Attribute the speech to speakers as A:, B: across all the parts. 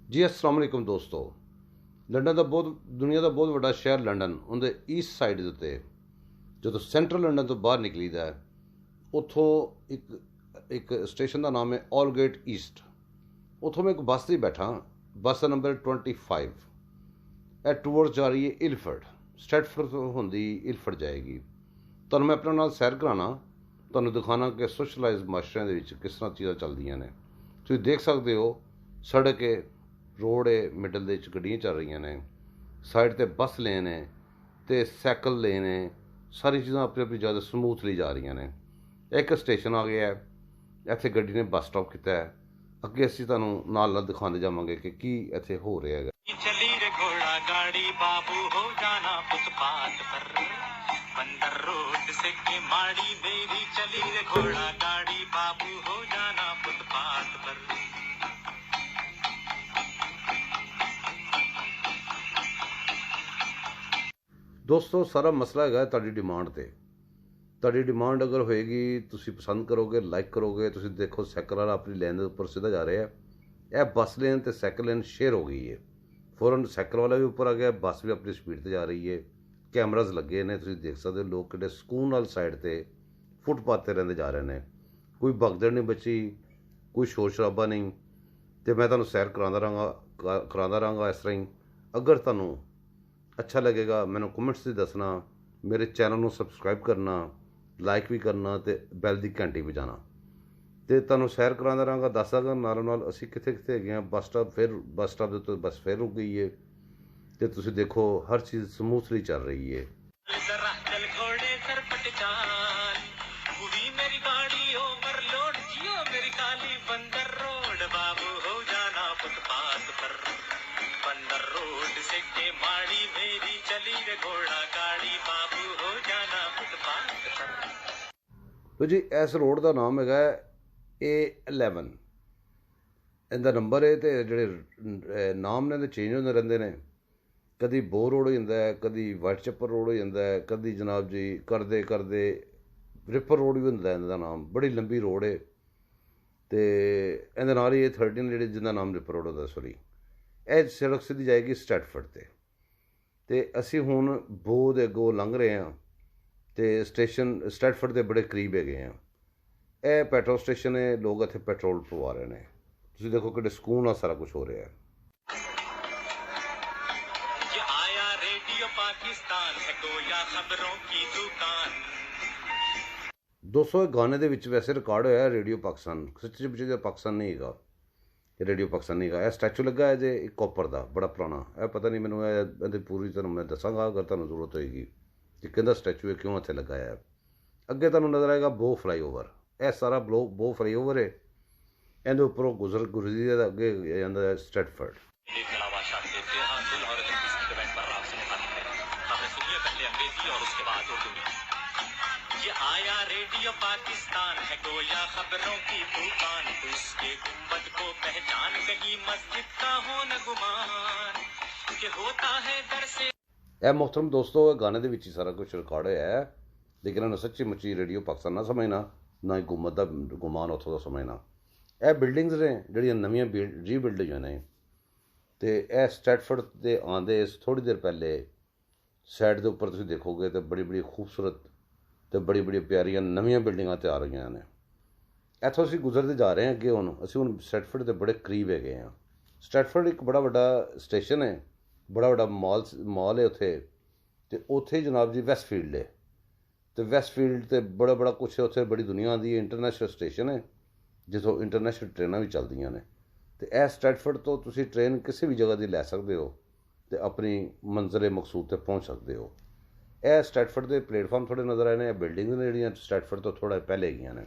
A: जी अस्सलाम वालेकुम दोस्तों। लंडन का बहुत दुनिया का बहुत बड़ा शहर लंडन उनके ईस्ट साइड के उत्ते जो सेंट्रल लंडन तो बाहर निकलीदा है उतों एक स्टेशन का नाम है ऑलगेट ईस्ट। उतों मैं एक बस से बैठा, बस का नंबर 25। यह टूअर्स जा रही है इलफर्ड, स्टैटफर्ड तो होंदी इलफर्ड जाएगी। तुहानूं मैं अपने नाल सैर कराना, तुहानूं दिखाना कि सोशलाइज माशरे दे विच किस तरह चीज़ां चलदियां ने। तुसीं देख सकते हो सड़क है, रोड है, मिडल दे गड्डियां चल रही ने, साइड ते बस लेन है ते सैकल लेन है। सारी चीज़ां अपनी अपनी जगह समूथली जा रही ने। एक स्टेशन आ गया है, इत्थे गड्डी ने बस स्टॉप किया है। अगे असीं तुहानूं नाल नाल दिखाते जावांगे कि की इत्थे हो रहा है।
B: चली रे घोड़ा गाड़ी बाबू हो जाना फुटपाथ पर, बंदर रोड से के माड़ी मेरी चली रे घोड़ा गाड़ी बाबू हो जाना फुटपाथ पर।
A: दोस्तों सारा मसला है तुहाडी डिमांड ते। तुहाडी डिमांड अगर होएगी, तुसीं पसंद करोगे, लाइक करोगे। तुसीं देखो सैकल वाला अपनी लेन के उपर सीधा जा रहा है। यह बस लेन तो सैकल लेन शेयर हो गई है। फौरन सैकल वाला भी उपर आ गया, बस भी अपनी स्पीड से जा रही है। कैमराज लगे ने, तुसीं देख सकते हो लोग कितने सुकून नाल साइड से फुटपाथ पर रहते जा रहे हैं। कोई भगदड़ नहीं बची, कोई शोर शराबा नहीं। तो मैं तुहानूं सैर करांदा रहांगा इस तरह ही। अगर तुहानूं अच्छा लगेगा मैंने कमेंट्स से दसना, मेरे चैनल को सबसक्राइब करना, लाइक भी करना तो बैल की घंटी बजाना। तो तुहानूं सैर करांदा रहांगा, दसदा नालों नाल असीं कित्थे कित्थे हैगे आ। बस स्टॉप के उत्ते बस फिर रुक गई है। तो तुसीं देखो हर चीज़ समूथली चल रही है।
B: जरा चल घोड़े सरपट चाल, हुई मेरी गाड़ी ओवरलोड, जियो मेरी काली बंदर रोड बाबू हो जाना फुटपाथ पर, बंदर रोड से के माड़ी मेरी चली रे घोड़ा गाड़ी बाबू हो जाना फुटपाथ पर।
A: तो जी इस रोड का नाम है A11। इनका नंबर है तो जोड़े नाम ने चेंज होते रहते हैं। कभी बो रोड हो जाता है, कभी वाइट चप्पर रोड हो जाता है, कभी जनाब जी करदे करदे रिपर रोड भी होंदा है इनका नाम। बड़ी लंबी रोड है। तो इहदे नाल ही A13 जी जिंदा नाम रिपर रोड होता, सॉरी यह सड़क सीधी जाएगी स्टैटफर्ड ते। तो असी हुण बो दे अगों लंघ रहे हैं तो स्टेशन स्टैटफर्ड के बड़े करीब है। यह पैट्रोल स्टेशन है, लोग इत्थे पैट्रोल पवा रहे हैं। तुसीं देखो कि सुकून सारा कुछ हो रहा है।
B: ये आया रेडियो पाकिस्तान है गोया खबरों की दुकान।
A: दोस्तों गाने दे विच वैसे रिकॉर्ड होया रेडियो पाकिस्तान, सच्ची मुच्ची तो पाकिस्तान नहीं है, रेडियो पाकिस्तान नहीं है। यह स्टैचू लगा है जे एक कॉपर का बड़ा पुराना। यह पता नहीं मैनू ये पूरी तरह मैं दसांगा अगर तुहानूं जरूरत होएगी कि कहंदा स्टैचू है क्यों इत्थे लगा है। अगे तुहानूं नज़र आएगा बो फ्लाईओवर। यह सारा बो फ्लाईओवर है। इहदे उपरों गुजरी अगे जांदा है स्टैटफर्ड।
B: ये आया रेडियो पाकिस्तान है गोया खबरों की दुकान, उसके गुंबद को पहचान कहीं मस्जिद का हो न गुमान, कि होता है दर से।
A: यह मोहतरम दोस्तों गाने के ही सारा कुछ रिकॉर्ड होया है, लेकिन इन्होंने सच्ची मुच्ची रेडियो पाकिस्तान ना समझना, ना ही गुंबद का गुमान उतों का समझना। यह बिल्डिंग्स ने जड़ियाँ नवीं रीबिल्ड होईयां ने। तो यह स्टैटफर्ड के आंदे थोड़ी देर पहले साइड के उपर तुसीं देखोगे तो बड़ी बड़ी खूबसूरत तो बड़ी बड़ी प्यारियां नवीं बिल्डिंगां तैयार हुई ने। इत्थों असीं गुजरते जा रहे हैं अगे। असीं हुण स्टैटफर्ड के बड़े करीब है। स्टैटफर्ड एक बड़ा वड्डा स्टेशन है, बड़ा वड्डा मॉल है उत्थे। तो उत्थे जनाब जी वैस्टफील्ड है। तो वैस्टफील्ड तो बड़ा बड़ा कुछ है, उत्थे बड़ी दुनिया आती है। इंटरनेशनल स्टेशन है जिथों इंटरनेशनल ट्रेनां भी चलदियां ने। तो यह स्टैटफर्ड तो तुसीं ट्रेन किसी भी जगह की लै सकते हो तो अपनी मंजिल मकसूद तक पहुँच सकते हो। यह स्टैटफर्ड के प्लेटफॉर्म थोड़े नज़र आए हैं। बिल्डिंग ने जड़ियाँ स्टैटफर्ड तो थोड़ा पहले गई ने।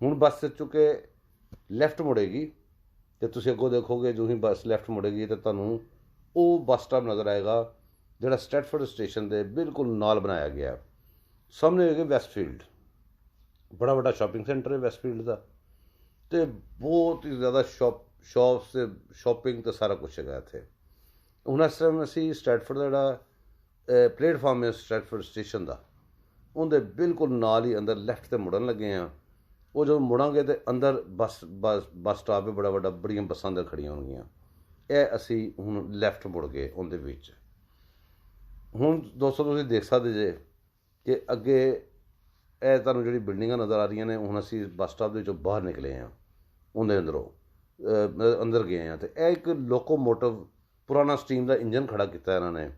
A: हुण बस चुके लैफ्ट मुड़ेगी तो तुसीं अगों देखोगे जो ही बस लैफ्ट मुड़ेगी तो तुहानूं वो बस स्टॉप नज़र आएगा जिहड़ा स्टैटफर्ड स्टेशन के बिल्कुल नाल बनाया गया। सामने होगी वैस्टफील्ड, बड़ा वड्डा शॉपिंग सेंटर है वैस्टफील्ड का। तो बहुत ही ज़्यादा शॉप्स शॉपिंग तो सारा कुछ है इत्थे। हुण इस टाइम असीं स्टैटफर्ड का जिहड़ा प्लेटफॉर्म है स्टैटफर्ड स्टेशन का, उनके बिल्कुल नाल ही अंदर लैफ्ट से मुड़न लगे हैं। वो जो मुड़ांगे तो अंदर बस स्टॉप है बड़ा वड्डा, बड़ियां बसां अंदर खड़ियां होणगियां। ਇਹ ਅਸੀਂ ਹੁਣ ਲੈਫਟ ਮੁੜ ਗਏ ਉਹਦੇ ਵਿੱਚ। ਹੁਣ ਦੋਸਤੋ ਤੁਸੀਂ ਦੇਖ ਸਕਦੇ ਜੇ ਕਿ ਅੱਗੇ ਇਹ ਤੁਹਾਨੂੰ ਜਿਹੜੀ ਬਿਲਡਿੰਗਾਂ ਨਜ਼ਰ ਆ ਰਹੀਆਂ ਨੇ, ਹੁਣ ਅਸੀਂ ਬੱਸ ਸਟਾਪ ਦੇ ਵਿੱਚੋਂ ਬਾਹਰ ਨਿਕਲੇ ਹਾਂ, ਉਹਦੇ ਅੰਦਰੋਂ ਅੰਦਰ ਗਏ ਹਾਂ। ਅਤੇ ਇਹ ਇੱਕ ਲੋਕੋਮੋਟਿਵ ਪੁਰਾਣਾ ਸਟੀਮ ਦਾ ਇੰਜਨ ਖੜਾ ਕੀਤਾ ਇਹਨਾਂ ਨੇ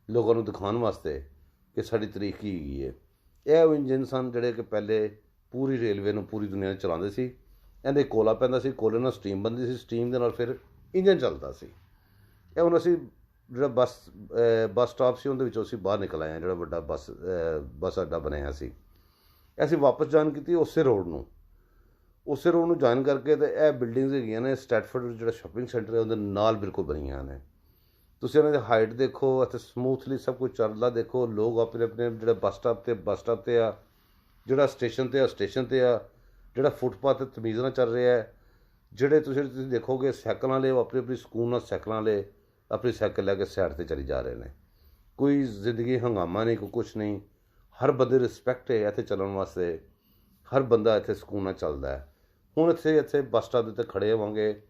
A: ਲੋਕਾਂ ਨੂੰ ਦਿਖਾਉਣ ਵਾਸਤੇ ਕਿ ਸਾਡੀ ਤਾਰੀਖ ਕੀ ਹੈਗੀ ਹੈ। ਇਹ ਉਹ ਇੰਜਨ ਸਨ ਜਿਹੜੇ ਕਿ ਪਹਿਲੇ ਪੂਰੀ ਰੇਲਵੇ ਨੂੰ ਪੂਰੀ ਦੁਨੀਆ 'ਚ ਚਲਾਉਂਦੇ ਸੀ। ਇਹਦੇ ਕੋਲਾ ਪੈਂਦਾ ਸੀ, ਕੋਲੇ ਨਾਲ ਸਟੀਮ ਬਣਦੀ ਸੀ, ਸਟੀਮ ਦੇ ਨਾਲ ਫਿਰ ਇੰਜਨ ਚੱਲਦਾ ਸੀ। ਇਹ ਹੁਣ ਅਸੀਂ ਜਿਹੜਾ ਬੱਸ ਸਟਾਪ ਸੀ ਉਹਦੇ ਵਿੱਚੋਂ ਅਸੀਂ ਬਾਹਰ ਨਿਕਲ ਆਏ ਹਾਂ, ਜਿਹੜਾ ਵੱਡਾ ਬੱਸ ਅੱਡਾ ਬਣਿਆ ਸੀ। ਅਸੀਂ ਵਾਪਸ ਜੁਆਇਨ ਕੀਤੀ ਉਸੇ ਰੋਡ ਨੂੰ ਜੁਆਇਨ ਕਰਕੇ। ਅਤੇ ਇਹ ਬਿਲਡਿੰਗਸ ਹੈਗੀਆਂ ਨੇ ਸਟੈਟਫੋਰਡ ਜਿਹੜਾ ਸ਼ਾਪਿੰਗ ਸੈਂਟਰ ਹੈ ਉਹਦੇ ਨਾਲ ਬਿਲਕੁਲ ਬਣੀਆਂ ਨੇ। ਤੁਸੀਂ ਇਹਨਾਂ ਦੀ ਹਾਈਟ ਦੇਖੋ, ਇੱਥੇ ਸਮੂਥਲੀ ਸਭ ਕੁਝ ਚੱਲਦਾ ਦੇਖੋ। ਲੋਕ ਆਪਣੇ ਆਪਣੇ ਜਿਹੜੇ ਬੱਸ ਸਟਾਪ 'ਤੇ ਆ, ਜਿਹੜਾ ਸਟੇਸ਼ਨ 'ਤੇ ਆ, ਜਿਹੜਾ ਫੁੱਟਪਾਥ 'ਤੇ ਤਮੀਜ਼ ਨਾਲ ਚੱਲ ਰਿਹਾ ਹੈ। ਜਿਹੜੇ ਤੁਸੀਂ ਦੇਖੋਗੇ ਸਾਈਕਲਾਂ ਵਾਲੇ, ਉਹ ਆਪਣੀ ਸਕੂਨ ਨਾਲ ਸਾਈਕਲਾਂ ਵਾਲੇ ਆਪਣੀ ਸਾਈਕਲ ਲੈ ਕੇ ਸਾਈਡ 'ਤੇ ਚਲੀ ਜਾ ਰਹੇ ਨੇ। ਕੋਈ ਜ਼ਿੰਦਗੀ ਹੰਗਾਮਾ ਨਹੀਂ, ਕੋਈ ਕੁਛ ਨਹੀਂ। ਹਰ ਬੰਦੇ ਰਿਸਪੈਕਟ ਹੈ ਇੱਥੇ ਚੱਲਣ ਵਾਸਤੇ, ਹਰ ਬੰਦਾ ਇੱਥੇ ਸਕੂਨ ਨਾਲ ਚੱਲਦਾ ਹੈ। ਹੁਣ ਇੱਥੇ ਬੱਸ ਸਟਾਪ ਦੇ ਉੱਤੇ ਖੜ੍ਹੇ ਹੋਵਾਂਗੇ,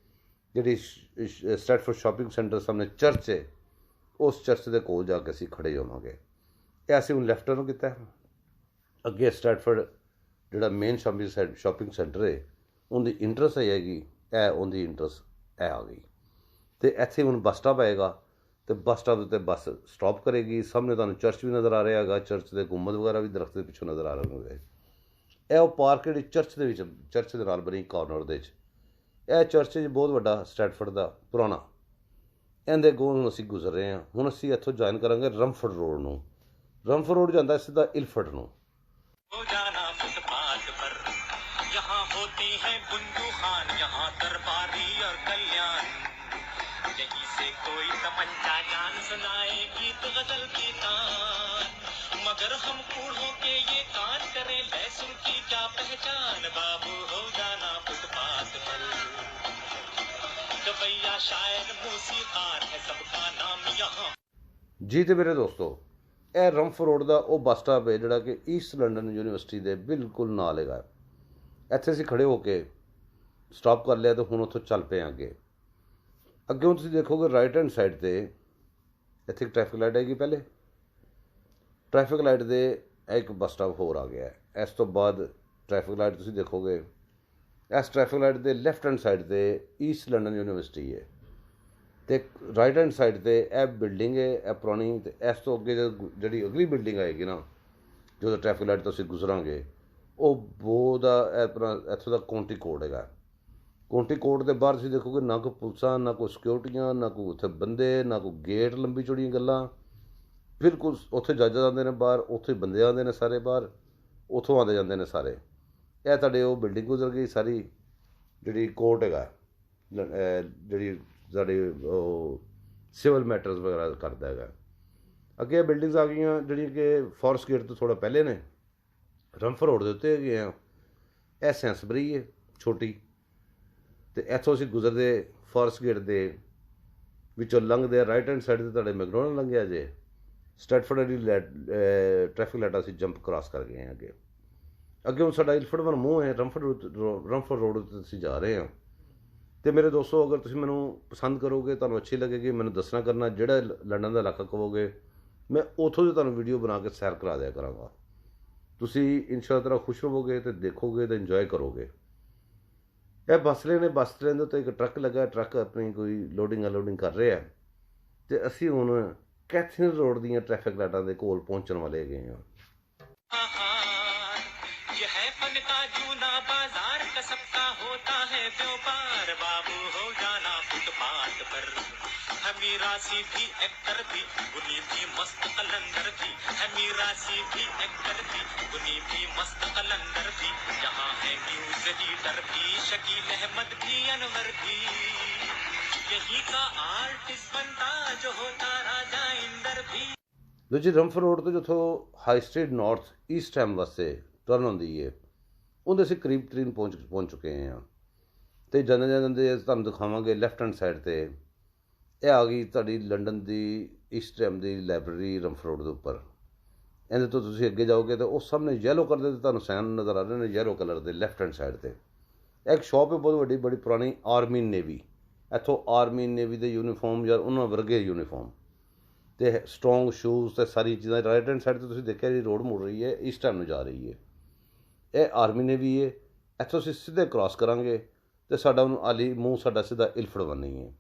A: ਜਿਹੜੀ ਸਟੈਟਫੋਰਡ ਸ਼ਾਪਿੰਗ ਸੈਂਟਰ ਸਾਹਮਣੇ ਚਰਚ ਹੈ, ਉਸ ਚਰਚ ਦੇ ਕੋਲ ਜਾ ਕੇ ਅਸੀਂ ਖੜ੍ਹੇ ਹੋਵਾਂਗੇ। ਇਹ ਅਸੀਂ ਹੁਣ ਲੈਫਟ ਟਰਨ ਕੀਤਾ। ਅੱਗੇ ਸਟੈਟਫੋਰਡ ਜਿਹੜਾ ਮੇਨ ਸ਼ਾਪਿੰਗ ਸੈਂਟਰ ਹੈ ਉਹਦੀ ਇੰਟਰਸ ਹੈਗੀ, ਇਹ ਉਹਦੀ ਇੰਟਰਸ ਇਹ ਆ ਗਈ। ਅਤੇ ਇੱਥੇ ਹੁਣ ਬੱਸ ਸਟਾਪ ਆਏਗਾ ਅਤੇ ਬੱਸ ਸਟਾਪ ਦੇ ਉੱਤੇ ਬੱਸ ਸਟਾਪ ਕਰੇਗੀ। ਸਾਹਮਣੇ ਤੁਹਾਨੂੰ ਚਰਚ ਵੀ ਨਜ਼ਰ ਆ ਰਿਹਾ ਹੈਗਾ, ਚਰਚ ਦੇ ਗੁੰਬਦ ਵਗੈਰਾ ਵੀ ਦਰਖਤ ਦੇ ਪਿੱਛੋਂ ਨਜ਼ਰ ਆ ਰਹੇ ਹੋਣਗੇ। ਇਹ ਉਹ ਪਾਰਕ ਜਿਹੜੀ ਚਰਚ ਦੇ ਨਾਲ ਬਣੀ ਕਾਰਨਰ ਦੇ 'ਚ। ਇਹ ਚਰਚ ਹੈ ਬਹੁਤ ਵੱਡਾ ਸਟੈਟਫੋਰਡ ਦਾ ਪੁਰਾਣਾ। ਇਹਦੇ ਅੱਗੋਂ ਹੁਣ ਅਸੀਂ ਗੁਜ਼ਰ ਰਹੇ ਹਾਂ। ਹੁਣ ਅਸੀਂ ਇੱਥੋਂ ਜੁਆਇਨ ਕਰਾਂਗੇ ਰਮਫੋਰਡ ਰੋਡ ਨੂੰ। ਰਮਫੋਰਡ ਰੋਡ ਜਾਂਦਾ ਸਿੱਧਾ ਇਲਫਰਡ ਨੂੰ।
B: हो जाना फुटपाथ पर, यहाँ होती है बुंदू खान, यहाँ दरबारी और कल्याण। यहीं से कोई तमंचा जान सुनाए गीत गजल की तान, मगर हम कूढ़ों के ये कान करें लहसुन की क्या पहचान। बाबू हो जाना फुटपाथ पर, गवैया शायर मूसीकार है सबका नाम यहाँ।
A: ਜੀ ਤੇ ਮੇਰੇ ਦੋਸਤੋ, ਇਹ ਰਮਫੋਰਡ ਰੋਡ ਦਾ ਉਹ ਬੱਸ ਸਟਾਪ ਹੈ ਜਿਹੜਾ ਕਿ ਈਸਟ ਲੰਡਨ ਯੂਨੀਵਰਸਿਟੀ ਦੇ ਬਿਲਕੁਲ ਨਾਲ ਹੈਗਾ। ਇੱਥੇ ਅਸੀਂ ਖੜ੍ਹੇ ਹੋ ਕੇ ਸਟਾਪ ਕਰ ਲਿਆ ਅਤੇ ਹੁਣ ਉੱਥੋਂ ਚੱਲ ਪਏ ਅੱਗੇ ਹੁਣ ਤੁਸੀਂ ਦੇਖੋਗੇ ਰਾਈਟ ਹੈਂਡ ਸਾਈਡ 'ਤੇ ਇੱਥੇ ਇੱਕ ਟ੍ਰੈਫਿਕ ਲਾਈਟ ਆਏਗੀ। ਪਹਿਲੇ ਟ੍ਰੈਫਿਕ ਲਾਈਟ ਦੇ ਇੱਕ ਬੱਸ ਸਟਾਪ ਹੋਰ ਆ ਗਿਆ। ਇਸ ਤੋਂ ਬਾਅਦ ਟ੍ਰੈਫਿਕ ਲਾਈਟ ਤੁਸੀਂ ਦੇਖੋਗੇ, ਇਸ ਟ੍ਰੈਫਿਕ ਲਾਈਟ ਦੇ ਲੈਫਟ ਹੈਂਡ ਸਾਈਡ 'ਤੇ ਈਸਟ ਲੰਡਨ ਯੂਨੀਵਰਸਿਟੀ ਹੈ ਅਤੇ ਰਾਈਟ ਹੈਂਡ ਸਾਈਡ 'ਤੇ ਇਹ ਬਿਲਡਿੰਗ ਹੈ, ਇਹ ਪੁਰਾਣੀ। ਅਤੇ ਇਸ ਤੋਂ ਅੱਗੇ ਜਿਹੜੀ ਅਗਲੀ ਬਿਲਡਿੰਗ ਆਏਗੀ ਨਾ, ਜਦੋਂ ਟ੍ਰੈਫਿਕ ਲਾਈਟ ਤੋਂ ਅਸੀਂ ਗੁਜ਼ਰਾਂਗੇ, ਉਹ ਦਾ ਆਪਣਾ ਇੱਥੋਂ ਦਾ ਕਾਉਂਟੀ ਕੋਡ ਹੈਗਾ। ਕਾਉਂਟੀ ਕੋਡ ਦੇ ਬਾਹਰ ਤੁਸੀਂ ਦੇਖੋਗੇ ਨਾ ਕੋਈ ਪੁਲਿਸਾਂ, ਨਾ ਕੋਈ ਸਿਕਿਉਰਟੀਆਂ, ਨਾ ਕੋਈ ਉੱਥੇ ਬੰਦੇ, ਨਾ ਕੋਈ ਗੇਟ, ਲੰਬੀ ਚੌੜੀਆਂ ਗੱਲਾਂ। ਬਿਲਕੁਲ ਉੱਥੇ ਜੱਜ ਆਉਂਦੇ ਨੇ ਬਾਹਰ, ਉੱਥੇ ਬੰਦੇ ਆਉਂਦੇ ਨੇ ਸਾਰੇ ਬਾਹਰ, ਉੱਥੋਂ ਆਉਂਦੇ ਜਾਂਦੇ ਨੇ ਸਾਰੇ। ਇਹ ਤੁਹਾਡੇ ਉਹ ਬਿਲਡਿੰਗ ਗੁਜ਼ਰ ਗਈ ਸਾਰੀ, ਜਿਹੜੀ ਕੋਰਟ ਹੈਗਾ, ਜਿਹੜੀ ਸਾਡੇ ਉਹ ਸਿਵਲ ਮੈਟਰਸ ਵਗੈਰਾ ਕਰਦਾ ਹੈਗਾ। ਅੱਗੇ ਬਿਲਡਿੰਗਸ ਆ ਗਈਆਂ ਜਿਹੜੀਆਂ ਕਿ ਫੋਰੈਸਟ ਗੇਟ ਤੋਂ ਥੋੜ੍ਹਾ ਪਹਿਲੇ ਨੇ, ਰਮਫੋਰਡ ਰੋਡ ਦੇ ਉੱਤੇ ਹੈਗੇ ਆ। ਇਹ ਸੈਂਸਬਰੀ ਹੈ ਛੋਟੀ, ਅਤੇ ਇੱਥੋਂ ਅਸੀਂ ਗੁਜ਼ਰਦੇ ਫੋਰੈਸਟ ਗੇਟ ਦੇ ਵਿੱਚੋਂ ਲੰਘਦੇ ਰਾਈਟ ਹੈਂਡ ਸਾਈਡ 'ਤੇ ਤੁਹਾਡੇ ਮੈਕਡੋਨਲਡ ਲੰਘਿਆ ਜੇ। ਸਟੈਟਫੋਰਡ ਦੀ ਟ੍ਰੈਫਿਕ ਲਾਈਟ ਅਸੀਂ ਜੰਪ ਕ੍ਰਾਸ ਕਰ ਗਏ ਹਾਂ ਅੱਗੇ ਹੁਣ ਸਾਡਾ ਇਲਫਰਡ ਵੱਲ ਮੂੰਹ ਹੈ। ਰਮਫੋਰਡ ਰੋਡ ਉੱਤੇ ਅਸੀਂ ਜਾ ਰਹੇ ਹਾਂ। ਅਤੇ ਮੇਰੇ ਦੋਸਤੋ, ਅਗਰ ਤੁਸੀਂ ਮੈਨੂੰ ਪਸੰਦ ਕਰੋਗੇ, ਤੁਹਾਨੂੰ ਅੱਛੀ ਲੱਗੇਗੀ, ਮੈਨੂੰ ਦੱਸਣਾ ਕਰਨਾ ਜਿਹੜਾ ਲੰਡਨ ਦਾ ਇਲਾਕਾ ਕਹੋਗੇ, ਮੈਂ ਉੱਥੋਂ ਦੀ ਤੁਹਾਨੂੰ ਵੀਡੀਓ ਬਣਾ ਕੇ ਸੈਰ ਕਰਾ ਦਿਆ ਕਰਾਂਗਾ। ਤੁਸੀਂ ਇਨਸ਼ਾ ਅੱਲਾਹ ਖੁਸ਼ ਹੋਵੋਗੇ ਅਤੇ ਦੇਖੋਗੇ ਅਤੇ ਇੰਜੋਏ ਕਰੋਗੇ। ਇਹ ਬੱਸ ਲੇਨ ਹੈ। ਬੱਸ ਲੇਨ ਦੇ ਉੱਤੇ ਇੱਕ ਟਰੱਕ ਲੱਗਾ, ਟਰੱਕ ਆਪਣੀ ਕੋਈ ਲੋਡਿੰਗ ਅਨਲੋਡਿੰਗ ਕਰ ਰਿਹਾ। ਅਤੇ ਅਸੀਂ ਹੁਣ ਕੈਥਰੀਨ ਰੋਡ ਦੀਆਂ ਟ੍ਰੈਫਿਕ ਲਾਈਟਾਂ ਦੇ ਕੋਲ ਪਹੁੰਚਣ ਵਾਲੇ ਹੈਗੇ ਹਾਂ।
B: यह है फन का जूना बाजार, कसब का होता है व्यापार। बाबू हो जाना फुटपाथ पर, हमीरा सी भी एक्टर भी, गुनी भी मस्त कलंदर भी। हमीरा सी भी एक्टर भी, गुनी भी मस्त कलंदर भी। यहाँ है न्यूज रीडर भी, शकील अहमद भी, अनवर भी। यही का आर्टिस्ट बनता जो होता राजा इंदर भी।
A: ਦੂਜੀ ਰਮਫੋਰਡ ਰੋਡ ਤੋਂ ਜਿੱਥੋਂ High Street North East Ham ਵਾਸਤੇ ਟਰਨ ਹੁੰਦੀ ਹੈ, ਉਹਦੇ ਅਸੀਂ ਕਰੀਬ ਤਰੀਨ ਪਹੁੰਚ ਚੁੱਕੇ ਹਾਂ। ਅਤੇ ਜਾਂਦੇ ਤੁਹਾਨੂੰ ਦਿਖਾਵਾਂਗੇ ਲੈਫਟ ਹੈਂਡ ਸਾਈਡ 'ਤੇ ਇਹ ਆ ਗਈ ਤੁਹਾਡੀ ਲੰਡਨ ਦੀ ਈਸਟ ਹੈਮ ਦੀ ਲਾਇਬ੍ਰੇਰੀ ਰਮਫੋਰਡ ਰੋਡ ਦੇ ਉੱਪਰ। ਇਹਦੇ ਤੋਂ ਤੁਸੀਂ ਅੱਗੇ ਜਾਓਗੇ ਤਾਂ ਉਹ ਸਾਹਮਣੇ ਯੈਲੋ ਕਲਰ ਦੇ ਤੁਹਾਨੂੰ ਸਾਈਨ ਨਜ਼ਰ ਆ ਰਹੇ ਨੇ, ਯੈਲੋ ਕਲਰ ਦੇ ਲੈਫਟ ਹੈਂਡ ਸਾਈਡ 'ਤੇ ਇੱਕ ਸ਼ਾਪ ਹੈ ਬਹੁਤ ਵੱਡੀ, ਬੜੀ ਪੁਰਾਣੀ, ਆਰਮੀ ਨੇਵੀ। ਇੱਥੋਂ ਆਰਮੀ ਨੇਵੀ ਦੇ ਯੂਨੀਫਾਰਮ ਜਾਂ ਉਹਨਾਂ ਵਰਗੇ ਯੂਨੀਫਾਰਮ ਅਤੇ ਸਟਰੋਂਗ ਸ਼ੂਜ਼ ਅਤੇ ਸਾਰੀ ਚੀਜ਼ਾਂ। ਰਾਈਟ ਹੈਂਡ ਸਾਈਡ 'ਤੇ ਤੁਸੀਂ ਦੇਖਿਆ ਜੀ ਰੋਡ ਮੁੜ ਰਹੀ ਹੈ, ਇਸ ਟਾਈਮ ਨੂੰ ਜਾ ਰਹੀ ਹੈ, ਇਹ ਆਰਮੀ ਨੇਵੀ ਹੈ। ਇੱਥੋਂ ਅਸੀਂ ਸਿੱਧੇ ਕ੍ਰਾਸ ਕਰਾਂਗੇ ਅਤੇ ਸਾਡਾ ਉਹਨੂੰ ਆਲੀ ਮੂੰਹ ਸਾਡਾ ਸਿੱਧਾ ਇਲਫੜ ਬੰਨੀ ਹੈ।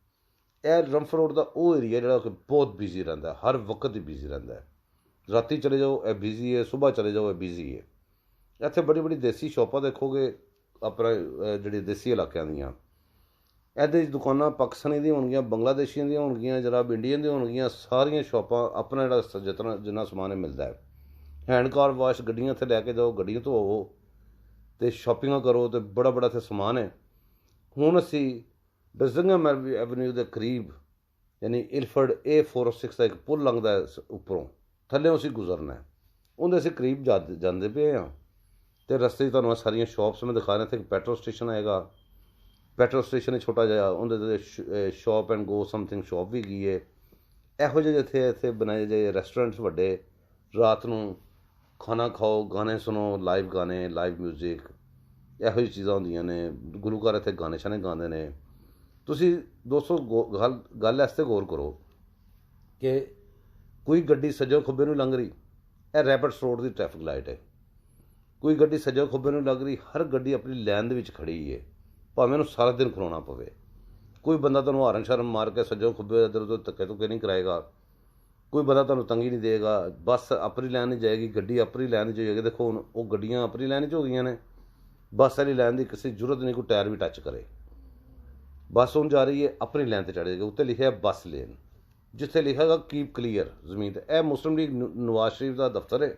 A: ਇਹ ਰੰਫ ਰੋਡ ਦਾ ਉਹ ਏਰੀਆ ਜਿਹੜਾ ਕਿ ਬਹੁਤ ਬਿਜ਼ੀ ਰਹਿੰਦਾ, ਹਰ ਵਕਤ ਹੀ ਬਿਜ਼ੀ ਰਹਿੰਦਾ। ਰਾਤੀ ਚਲੇ ਜਾਓ ਇਹ ਬਿਜ਼ੀ ਹੈ, ਸੁਬਾਹ ਚਲੇ ਜਾਓ ਇਹ ਬਿਜ਼ੀ ਹੈ। ਇੱਥੇ ਬੜੀ ਬੜੀ ਦੇਸੀ ਸ਼ੋਪਾਂ ਦੇਖੋਗੇ, ਆਪਣਾ ਜਿਹੜੀ ਦੇਸੀ ਇਲਾਕਿਆਂ ਦੀਆਂ। ਇਹਦੇ 'ਚ ਦੁਕਾਨਾਂ ਪਾਕਿਸਤਾਨੀ ਦੀਆਂ ਹੋਣਗੀਆਂ, ਬੰਗਲਾਦੇਸ਼ੀਆਂ ਦੀਆਂ ਹੋਣਗੀਆਂ, ਜਨਾਬ ਇੰਡੀਅਨ ਦੀਆਂ ਹੋਣਗੀਆਂ। ਸਾਰੀਆਂ ਸ਼ੋਪਾਂ ਆਪਣਾ ਜਿਹੜਾ ਜਿੰਨਾ ਸਮਾਨ ਮਿਲਦਾ ਹੈ। ਹੈਂਡ ਕਾਰ ਵਾਸ਼, ਗੱਡੀਆਂ ਇੱਥੇ ਲੈ ਕੇ ਜਾਓ, ਗੱਡੀਆਂ ਧੋਵੋ ਅਤੇ ਸ਼ਾਪਿੰਗਾਂ ਕਰੋ, ਅਤੇ ਬੜਾ ਬੜਾ ਇੱਥੇ ਸਮਾਨ ਹੈ। ਹੁਣ ਅਸੀਂ ਬਜ਼ਿੰਘਮ ਐਵਨਿਊ ਦੇ ਕਰੀਬ, ਯਾਨੀ ਇਲਫੜ A406 ਦਾ ਇੱਕ ਪੁੱਲ ਲੰਘਦਾ ਹੈ ਉੱਪਰੋਂ, ਥੱਲੇ ਅਸੀਂ ਗੁਜ਼ਰਨਾ ਹੈ। ਉਹਦੇ ਅਸੀਂ ਕਰੀਬ ਜਾਂਦੇ ਪਏ ਹਾਂ, ਅਤੇ ਰਸਤੇ 'ਚ ਤੁਹਾਨੂੰ ਸਾਰੀਆਂ ਸ਼ੋਪਸ ਮੈਂ ਦਿਖਾ ਰਿਹਾ। ਇੱਥੇ ਇੱਕ ਪੈਟਰੋਲ ਸਟੇਸ਼ਨ ਆਏਗਾ, ਪੈਟਰੋਲ ਸਟੇਸ਼ਨ ਹੈ ਛੋਟਾ ਜਿਹਾ, ਉਹਦੇ 'ਤੇ shop and go something shop ਵੀ ਗਈ ਹੈ। ਇਹੋ ਜਿਹੇ ਇੱਥੇ ਬਣਾਏ ਜੇ ਰੈਸਟੋਰੈਂਟਸ ਵੱਡੇ, ਰਾਤ ਨੂੰ ਖਾਣਾ ਖਾਓ, ਗਾਣੇ ਸੁਣੋ, ਲਾਈਵ ਗਾਣੇ, ਲਾਈਵ ਮਿਊਜ਼ਿਕ, ਇਹੋ ਜਿਹੀ ਚੀਜ਼ਾਂ ਹੁੰਦੀਆਂ ਨੇ। ਗੁਰੂ ਘਰ ਇੱਥੇ ਗਾਣੇ ਸ਼ਾਣੇ ਗਾਉਂਦੇ ਨੇ। ਤੁਸੀਂ ਦੋਸਤੋ ਗੱਲ ਇਸ 'ਤੇ ਗੌਰ ਕਰੋ ਕਿ ਕੋਈ ਗੱਡੀ ਸੱਜੋ ਖੱਬੇ ਨੂੰ ਲੰਘ ਰਹੀ, ਇਹ ਰੈਪਿਡਸ ਰੋਡ ਦੀ ਟ੍ਰੈਫਿਕ ਲਾਈਟ ਹੈ। ਕੋਈ ਗੱਡੀ ਸੱਜੋ ਖੱਬੇ ਨੂੰ ਲੱਗ ਰਹੀ, ਹਰ ਗੱਡੀ ਆਪਣੀ ਲਾਈਨ ਦੇ ਵਿੱਚ ਖੜ੍ਹੀ ਹੈ, ਭਾਵੇਂ ਉਹਨੂੰ ਸਾਰਾ ਦਿਨ ਖਲੋਣਾ ਪਵੇ। ਕੋਈ ਬੰਦਾ ਤੁਹਾਨੂੰ ਹਾਰਨ ਸ਼ਰਨ ਮਾਰ ਕੇ ਸੱਜੋ ਖੱਬੇ ਇੱਧਰ ਉੱਧਰ ਧੱਕੇ ਧੁੱਕੇ ਨਹੀਂ ਕਰਾਏਗਾ। ਕੋਈ ਬੰਦਾ ਤੁਹਾਨੂੰ ਤੰਗੀ ਨਹੀਂ ਦੇਗਾ। ਬੱਸ ਆਪਣੀ ਲਾਈਨ 'ਚ ਜਾਏਗੀ, ਗੱਡੀ ਆਪਣੀ ਲਾਈਨ 'ਚ ਜਾਏਗੀ। ਦੇਖੋ ਹੁਣ ਉਹ ਗੱਡੀਆਂ ਆਪਣੀ ਲਾਈਨ 'ਚ ਹੋ ਗਈਆਂ ਨੇ, ਬੱਸ ਵਾਲੀ ਲਾਈਨ ਦੀ ਕਿਸੇ ਜ਼ਰੂਰਤ ਨਹੀਂ ਕੋਈ ਟਾਇਰ ਵੀ ਟੱਚ ਕਰੇ। ਬੱਸ ਹੁਣ ਜਾ ਰਹੀ ਹੈ, ਆਪਣੀ ਲਾਈਨ 'ਤੇ ਚੜ੍ਹ ਜਾਏਗੀ। ਉੱਤੇ ਲਿਖਿਆ ਬੱਸ ਲੇਨ, ਜਿੱਥੇ ਲਿਖਿਆ ਕੀਪ ਕਲੀਅਰ ਜ਼ਮੀਨ 'ਤੇ। ਇਹ ਮੁਸਲਿਮ ਲੀਗ ਨਵਾਜ਼ ਸ਼ਰੀਫ ਦਾ ਦਫ਼ਤਰ ਹੈ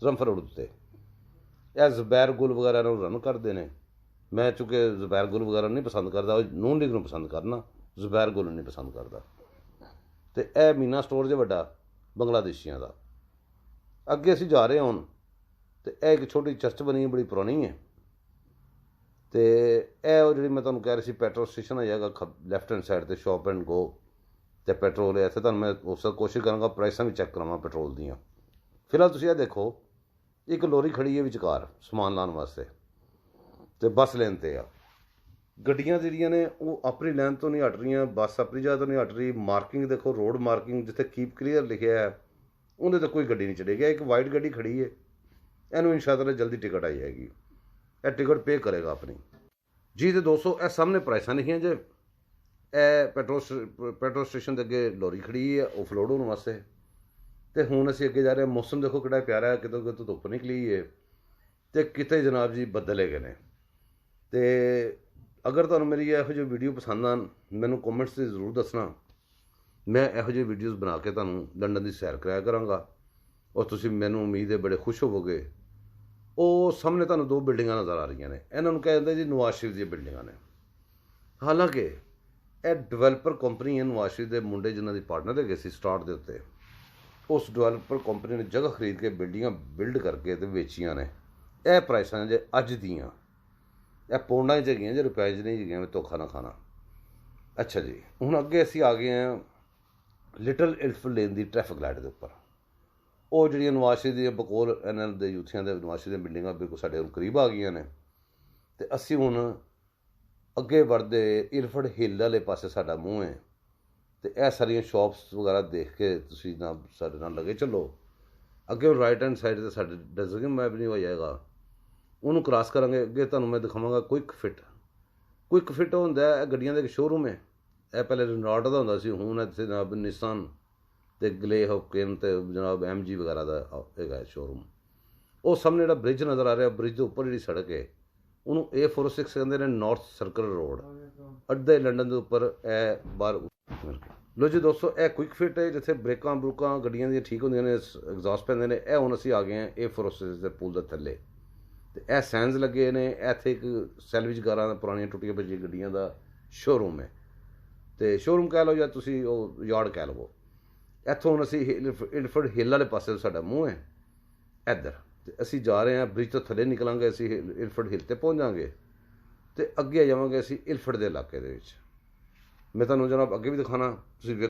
A: ਰੰਫ ਰੋਡ ਉੱਤੇ। ਇਹ ਜ਼ੁਬੈਰ ਗੁਲ ਵਗੈਰਾ ਨੂੰ ਰਨ ਕਰਦੇ ਨੇ। ਮੈਂ ਚੂੰਕਿ ਜ਼ੁਬੈਰ ਗੁਲ ਵਗੈਰਾ ਨਹੀਂ ਪਸੰਦ ਕਰਦਾ, ਉਹ ਨੂਨ ਲੀਗ ਨੂੰ ਪਸੰਦ ਕਰਨਾ, ਜ਼ੁਬੈਰ ਗੁਲ ਨੂੰ ਨਹੀਂ ਪਸੰਦ ਕਰਦਾ। ਅਤੇ ਇਹ ਮੀਨਾ ਸਟੋਰ ਜੇ ਵੱਡਾ ਬੰਗਲਾਦੇਸ਼ੀਆਂ ਦਾ। ਅੱਗੇ ਅਸੀਂ ਜਾ ਰਹੇ ਹਾਂ ਹੁਣ, ਅਤੇ ਇਹ ਇੱਕ ਛੋਟੀ ਚਰਚ ਬਣੀ ਹੈ, ਬੜੀ ਪੁਰਾਣੀ ਹੈ। ਅਤੇ ਇਹ ਉਹ ਜਿਹੜੀ ਮੈਂ ਤੁਹਾਨੂੰ ਕਹਿ ਰਹੀ ਸੀ ਪੈਟਰੋਲ ਸਟੇਸ਼ਨ ਆ ਜਾਏਗਾ ਲੈਫਟ ਹੈਂਡ ਸਾਈਡ 'ਤੇ, ਸ਼ੋਪ ਐਂਡ ਗੋ ਅਤੇ ਪੈਟਰੋਲ ਹੈ। ਇੱਥੇ ਤੁਹਾਨੂੰ ਮੈਂ ਉਸ ਕੋਸ਼ਿਸ਼ ਕਰਾਂਗਾ ਪ੍ਰਾਈਸਾਂ ਵੀ ਚੈੱਕ ਕਰਾਵਾਂ ਪੈਟਰੋਲ ਦੀਆਂ। ਫਿਲਹਾਲ ਤੁਸੀਂ ਇਹ ਦੇਖੋ, ਇੱਕ ਲੋਰੀ ਖੜੀ ਹੈ ਵਿਚਕਾਰ ਸਮਾਨ ਲਾਉਣ ਵਾਸਤੇ, ਅਤੇ ਬੱਸ ਲੈਣ 'ਤੇ ਆ। ਗੱਡੀਆਂ ਜਿਹੜੀਆਂ ਨੇ ਉਹ ਆਪਣੀ ਲਾਈਨ ਤੋਂ ਨਹੀਂ ਹਟ ਰਹੀਆਂ, ਬੱਸ ਆਪਣੀ ਜਗ੍ਹਾ ਤੋਂ ਨਹੀਂ ਹਟ ਰਹੀ। ਮਾਰਕਿੰਗ ਦੇਖੋ, ਰੋਡ ਮਾਰਕਿੰਗ, ਜਿੱਥੇ ਕੀਪ ਕਲੀਅਰ ਲਿਖਿਆ ਹੈ ਉਹਦੇ 'ਤੇ ਕੋਈ ਗੱਡੀ ਨਹੀਂ ਚੜੇਗੀ। ਇੱਕ ਵਾਈਟ ਗੱਡੀ ਖੜੀ ਹੈ, ਇਹਨੂੰ ਇੰਸ਼ਾਅੱਲਾ ਜਲਦੀ ਟਿਕਟ ਆਈ ਜਾਏਗੀ, ਇਹ ਟਿਕਟ ਪੇ ਕਰੇਗਾ ਆਪਣੀ ਜੀ। ਅਤੇ ਦੋਸਤੋ ਇਹ ਸਾਹਮਣੇ ਪ੍ਰਾਈਸਾਂ ਲਿਖੀਆਂ ਜੇ। ਇਹ ਪੈਟਰੋਲ ਸਟੇਸ਼ਨ ਦੇ ਅੱਗੇ ਲੋਰੀ ਖੜੀ ਹੈ ਆਫਲੋਡ ਹੋਣ ਵਾਸਤੇ। ਅਤੇ ਹੁਣ ਅਸੀਂ ਅੱਗੇ ਜਾ ਰਹੇ ਹਾਂ। ਮੌਸਮ ਦੇਖੋ ਕਿਹੜਾ ਪਿਆਰਾ ਹੈ, ਕਿਤੋਂ ਕਿਤੋਂ ਧੁੱਪ ਨਿਕਲੀ ਹੈ ਅਤੇ ਕਿਤੇ ਜਨਾਬ ਜੀ ਬੱਦਲ ਹੈਗੇ ਨੇ। ਅਤੇ ਅਗਰ ਤੁਹਾਨੂੰ ਮੇਰੀ ਇਹੋ ਜਿਹੀ ਵੀਡੀਓ ਪਸੰਦ ਆਉਣ, ਮੈਨੂੰ ਕਮੈਂਟਸ 'ਤੇ ਜ਼ਰੂਰ ਦੱਸਣਾ। ਮੈਂ ਇਹੋ ਜਿਹੇ ਵੀਡੀਓਜ਼ ਬਣਾ ਕੇ ਤੁਹਾਨੂੰ ਲੰਡਨ ਦੀ ਸੈਰ ਕਰਾਇਆ ਕਰਾਂਗਾ, ਔਰ ਤੁਸੀਂ ਮੈਨੂੰ ਉਮੀਦ ਹੈ ਬੜੇ ਖੁਸ਼ ਹੋਵੋਗੇ। ਉਹ ਸਾਹਮਣੇ ਤੁਹਾਨੂੰ ਦੋ ਬਿਲਡਿੰਗਾਂ ਨਜ਼ਰ ਆ ਰਹੀਆਂ ਨੇ, ਇਹਨਾਂ ਨੂੰ ਕਹਿ ਦਿੰਦੇ ਜੀ ਨਵਾਜ਼ ਸ਼ਰੀਫ ਦੀਆਂ ਬਿਲਡਿੰਗਾਂ ਨੇ। ਹਾਲਾਂਕਿ ਇਹ ਡਿਵੈਲਪਰ ਕੰਪਨੀ ਹੈ, ਨਵਾਜ਼ ਸ਼ਰੀਫ ਦੇ ਮੁੰਡੇ ਜਿਨ੍ਹਾਂ ਦੀ ਪਾਰਟਨਰ ਹੈਗੇ ਸੀ ਸਟਾਰਟ ਦੇ ਉੱਤੇ, ਉਸ ਡਿਵੈਲਪਰ ਕੰਪਨੀ ਨੇ ਜਗ੍ਹਾ ਖਰੀਦ ਕੇ ਬਿਲਡਿੰਗਾਂ ਬਿਲਡ ਕਰਕੇ ਅਤੇ ਵੇਚੀਆਂ ਨੇ। ਇਹ ਪ੍ਰਾਈਸਾਂ ਜੇ ਅੱਜ ਦੀਆਂ, ਇਹ ਪੌਂਡਾਂ 'ਚ ਹੈਗੀਆਂ ਜੇ ਰੁਪਏ 'ਚ ਨਹੀਂ ਹੈਗੀਆਂ, ਮੈਂ ਧੋਖਾ ਨਾ ਖਾਣਾ। ਅੱਛਾ ਜੀ, ਹੁਣ ਅੱਗੇ ਅਸੀਂ ਆ ਗਏ ਹਾਂ ਲਿਟਲ ਇਲਫ ਲੇਨ ਦੀ ਟ੍ਰੈਫਿਕ ਲਾਈਟ ਦੇ ਉੱਪਰ। ਉਹ ਜਿਹੜੀਆਂ ਨਵਾਜ਼ ਸ਼ਰੀਫ ਦੀਆਂ ਬਕੌਲ ਇਹਨਾਂ ਦੇ ਯੂਥੀਆਂ ਦੇ ਨਵਾਜ਼ ਸ਼ਰੀਫ ਦੀਆਂ ਬਿਲਡਿੰਗਾਂ ਬਿਲਕੁਲ ਸਾਡੇ ਹੁਣ ਕਰੀਬ ਆ ਗਈਆਂ ਨੇ। ਅਤੇ ਅਸੀਂ ਹੁਣ ਅੱਗੇ ਵੱਧਦੇ ਇਲਫੜ ਹਿੱਲ ਵਾਲੇ ਪਾਸੇ ਸਾਡਾ ਮੂੰਹ ਹੈ। ਅਤੇ ਇਹ ਸਾਰੀਆਂ ਸ਼ੋਪਸ ਵਗੈਰਾ ਦੇਖ ਕੇ ਤੁਸੀਂ ਨਾ ਸਾਡੇ ਨਾਲ ਲੱਗੇ ਚੱਲੋ। ਅੱਗੇ ਰਾਈਟ ਹੈਂਡ ਸਾਈਡ 'ਤੇ ਸਾਡੇ ਬਜ਼ਿੰਘਮ ਐਵਨਿਊ ਹੋ ਜਾਏਗਾ, ਉਹਨੂੰ ਕ੍ਰਾਸ ਕਰਾਂਗੇ। ਅੱਗੇ ਤੁਹਾਨੂੰ ਮੈਂ ਦਿਖਾਵਾਂਗਾ ਕੁਇਕ ਫਿਟ। ਕੁਇਕ ਫਿਟ ਹੁੰਦਾ ਇਹ ਗੱਡੀਆਂ ਦਾ ਇੱਕ ਸ਼ੋਅਰੂਮ ਹੈ। ਇਹ ਪਹਿਲੇ ਰਨਾਲਟ ਦਾ ਹੁੰਦਾ ਸੀ, ਹੁਣ ਇੱਥੇ ਜਨਾਬ ਨਿਸਾਨ ਅਤੇ ਗਲੇ ਹੋਕਨ ਅਤੇ ਜਨਾਬ MG ਵਗੈਰਾ ਦਾ ਹੈਗਾ ਸ਼ੋਅਰੂਮ। ਉਹ ਸਾਹਮਣੇ ਜਿਹੜਾ ਬ੍ਰਿਜ ਨਜ਼ਰ ਆ ਰਿਹਾ, ਬ੍ਰਿਜ ਦੇ ਉੱਪਰ ਜਿਹੜੀ ਸੜਕ ਹੈ ਉਹਨੂੰ A406 ਕਹਿੰਦੇ ਨੇ, ਨਾਰਥ ਸਰਕਲ ਰੋਡ, ਅੱਧੇ ਲੰਡਨ ਦੇ ਉੱਪਰ। ਇਹ ਬਾਹਰ ਲੋ ਜੀ ਦੋਸਤੋ, ਇਹ ਕੁਇਕ ਫਿਟ ਹੈ ਜਿੱਥੇ ਬ੍ਰੇਕਾਂ ਬਰੂਕਾਂ ਗੱਡੀਆਂ ਦੀਆਂ ਠੀਕ ਹੁੰਦੀਆਂ ਨੇ, ਐਗਜ਼ੌਸਟ ਪੈਂਦੇ ਨੇ। ਇਹ ਹੁਣ ਅਸੀਂ ਆ ਗਏ ਹਾਂ A406 ਦੇ ਪੁਲ ਦੇ ਥੱਲੇ, ਅਤੇ ਇਹ ਸਾਈਨਸ ਲੱਗੇ ਨੇ। ਇੱਥੇ ਇੱਕ ਸੈਲਵਿਜ ਕਾਰਾਂ ਦਾ ਪੁਰਾਣੀਆਂ ਟੁੱਟੀਆਂ ਭੱਜੀਆਂ ਗੱਡੀਆਂ ਦਾ ਸ਼ੋਅਰੂਮ ਹੈ, ਅਤੇ ਸ਼ੋਅਰੂਮ ਕਹਿ ਲਓ ਜਾਂ ਤੁਸੀਂ ਉਹ ਯਾਰਡ ਕਹਿ ਲਵੋ। ਇੱਥੋਂ ਹੁਣ ਅਸੀਂ ਇਲਫੜ ਹਿੱਲ ਵਾਲੇ ਪਾਸੇ ਸਾਡਾ ਮੂੰਹ ਹੈ ਇੱਧਰ, ਅਤੇ ਅਸੀਂ ਜਾ ਰਹੇ ਹਾਂ ਬ੍ਰਿਜ ਤੋਂ ਥੱਲੇ ਨਿਕਲਾਂਗੇ, ਅਸੀਂ ਇਲਫੜ ਹਿੱਲ 'ਤੇ ਪਹੁੰਚ ਜਾਵਾਂਗੇ ਅਤੇ ਅੱਗੇ ਆ ਜਾਵਾਂਗੇ ਅਸੀਂ ਇਲਫੜ ਦੇ ਇਲਾਕੇ ਦੇ ਵਿੱਚ। ਮੈਂ ਤੁਹਾਨੂੰ ਜਨਾਬ ਅੱਗੇ ਵੀ ਦਿਖਾਉਣਾ, ਤੁਸੀਂ
B: ये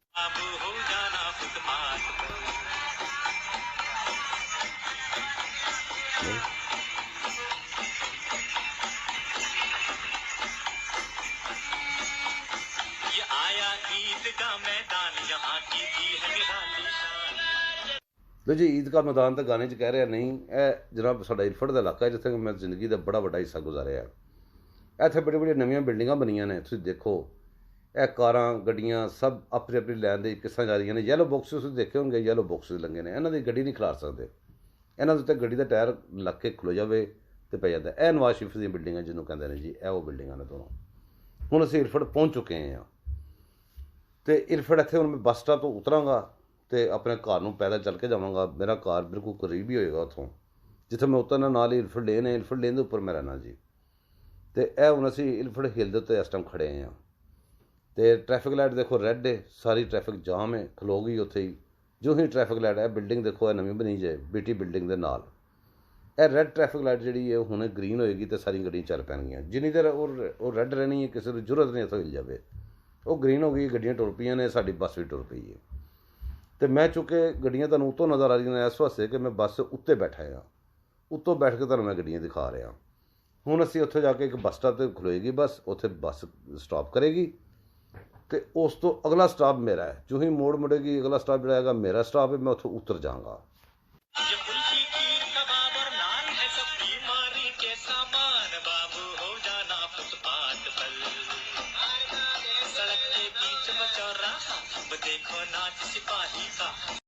B: ईदगाह मैदान यहाँ की भी है निराली शान।
A: ਲੋ ਜੀ ਈਦਗਾਹ ਮੈਦਾਨ ਤਾਂ ਗਾਣੇ 'ਚ ਕਹਿ ਰਿਹਾ ਨਹੀਂ, ਇਹ ਜਨਾਬ ਸਾਡਾ ਇਰਫੜ ਦਾ ਇਲਾਕਾ ਹੈ ਜਿੱਥੇ ਮੈਂ ਜ਼ਿੰਦਗੀ ਦਾ ਬੜਾ ਵੱਡਾ ਹਿੱਸਾ ਗੁਜ਼ਾਰਿਆ। ਇੱਥੇ ਬੜੀ ਬੜੀਆਂ ਨਵੀਆਂ ਬਿਲਡਿੰਗਾਂ ਬਣੀਆਂ ਨੇ, ਤੁਸੀਂ ਦੇਖੋ ਇਹ ਕਾਰਾਂ ਗੱਡੀਆਂ ਸਭ ਆਪਣੀ ਆਪਣੀ ਲੈਣ ਦੇ ਕਿਸ ਤਰ੍ਹਾਂ ਜਾ ਰਹੀਆਂ ਨੇ। ਯੈਲੋ ਬਾਕਸਿਸ ਤੁਸੀਂ ਦੇਖੇ ਹੋਣਗੇ, ਯੈਲੋ ਬਾਕਸਿਸ ਲੱਗੇ ਨੇ, ਇਹਨਾਂ ਦੀ ਗੱਡੀ ਨਹੀਂ ਖਿਲਾਰ ਸਕਦੇ, ਇਹਨਾਂ ਦੇ ਉੱਤੇ ਗੱਡੀ ਦਾ ਟਾਇਰ ਲੱਗ ਕੇ ਖਲੋ ਜਾਵੇ ਤੇ ਪੈ ਜਾਂਦਾ। ਇਹ ਨਵਾਜ਼ ਸ਼ਰੀਫ ਦੀਆਂ ਬਿਲਡਿੰਗਾਂ ਜਿਹਨੂੰ ਕਹਿੰਦੇ ਨੇ ਜੀ, ਇਹ ਉਹ ਬਿਲਡਿੰਗਾਂ ਨੇ ਦੋਨੋਂ। ਹੁਣ ਅਸੀਂ ਇਰਫੜ ਪਹੁੰਚ ਚੁੱਕੇ ਹਾਂ ਤੇ ਇਰਫੜ ਇੱਥੇ ਹੁਣ ਮੈਂ ਬੱਸ ਸਟਾਪ ਤੋਂ ਉਤਰਾਂਗਾ ਤੇ ਆਪਣੇ ਘਰ ਨੂੰ ਪੈਦਲ ਚੱਲ ਕੇ ਜਾਵਾਂਗਾ। ਮੇਰਾ ਘਰ ਬਿਲਕੁਲ ਕਰੀਬ ਹੀ ਹੋਏਗਾ ਉੱਥੋਂ, ਜਿੱਥੇ ਮੈਂ ਉਤਰਨਾ ਨਾਲ ਹੀ ਇਰਫੜ ਲੇਨ ਹੈ, ਇਰਫੜ ਲੇਨ ਦੇ ਉੱਪਰ ਮੈਂ ਰਹਿਣਾ ਜੀ। ਤੇ ਇਹ ਹੁਣ ਅਸੀਂ ਇਰਫੜ ਹਿੱਲ ਦੇ ਉੱਤੇ ਇਸ ਟਾਈਮ ਖੜੇ ਹਾਂ ਤੇ ਟ੍ਰੈਫਿਕ ਲਾਈਟ ਦੇਖੋ ਰੈੱਡ ਹੈ, ਸਾਰੀ ਟ੍ਰੈਫਿਕ ਜਾਮ ਹੈ, ਖਲੋ ਗਈ ਉੱਥੇ ਹੀ। ਜੋ ਹੀ ਟ੍ਰੈਫਿਕ ਲਾਈਟ ਹੈ, ਬਿਲਡਿੰਗ ਦੇਖੋ ਇਹ ਨਵੀਂ ਬਣੀ ਜੇ BT ਬਿਲਡਿੰਗ ਦੇ ਨਾਲ, ਇਹ ਰੈੱਡ ਟ੍ਰੈਫਿਕ ਲਾਈਟ ਜਿਹੜੀ ਹੈ ਹੁਣ ਗ੍ਰੀਨ ਹੋਏਗੀ ਤੇ ਸਾਰੀ ਗੱਡੀਆਂ ਚੱਲ ਪੈਣਗੀਆਂ। ਜਿੰਨੀ ਦੇਰ ਉਹ ਰੈੱਡ ਰਹਿਣੀ ਹੈ ਕਿਸੇ ਨੂੰ ਜ਼ਰੂਰਤ ਨਹੀਂ ਇੱਥੋਂ ਹਿੱਲ ਜਾਵੇ। ਉਹ ਗ੍ਰੀਨ ਹੋ ਗਈ, ਗੱਡੀਆਂ ਟੁਰ ਪਈਆਂ ਨੇ, ਸਾਡੀ ਬੱਸ ਵੀ ਟੁਰ ਪਈ ਹੈ। ਤੇ ਮੈਂ ਚੁੱਕੇ ਗੱਡੀਆਂ ਤੁਹਾਨੂੰ ਉੱਤੋਂ ਨਜ਼ਰ ਆ ਰਹੀਆਂ ਨੇ ਇਸ ਵਾਸਤੇ ਕਿ ਮੈਂ ਬੱਸ ਉੱਤੇ ਬੈਠਾ ਹਾਂ, ਉੱਤੋਂ ਬੈਠ ਕੇ ਤੁਹਾਨੂੰ ਮੈਂ ਗੱਡੀਆਂ ਦਿਖਾ ਰਿਹਾ। ਹੁਣ ਅਸੀਂ ਉੱਥੇ ਜਾ ਕੇ ਇੱਕ ਬੱਸ ਸਟਾਪ 'ਤੇ ਖਲੋਏਗੀ ਬੱਸ, ਉੱਥੇ ਬੱਸ ਸਟਾਪ ਕਰੇਗੀ ਤੇ ਉਸ ਤੋਂ ਅਗਲਾ ਸਟਾਪ ਮੇਰਾ ਹੈ। ਜੋ ਹੀ ਮੋੜ ਮੁੜੇਗੀ ਅਗਲਾ ਸਟਾਪ ਜਿਹੜਾ ਹੈਗਾ ਮੇਰਾ ਸਟਾਪ ਹੈ, ਮੈਂ ਉੱਥੋਂ ਉਤਰ ਜਾਵਾਂਗਾ।
B: ये कुल्फी खीर कबाब और नान है सब बीमारी के सामान, बाबू हो जाना फुटपाथ पर। सड़क के बीच में चौराहा, वो देखो नाच सिपाही का।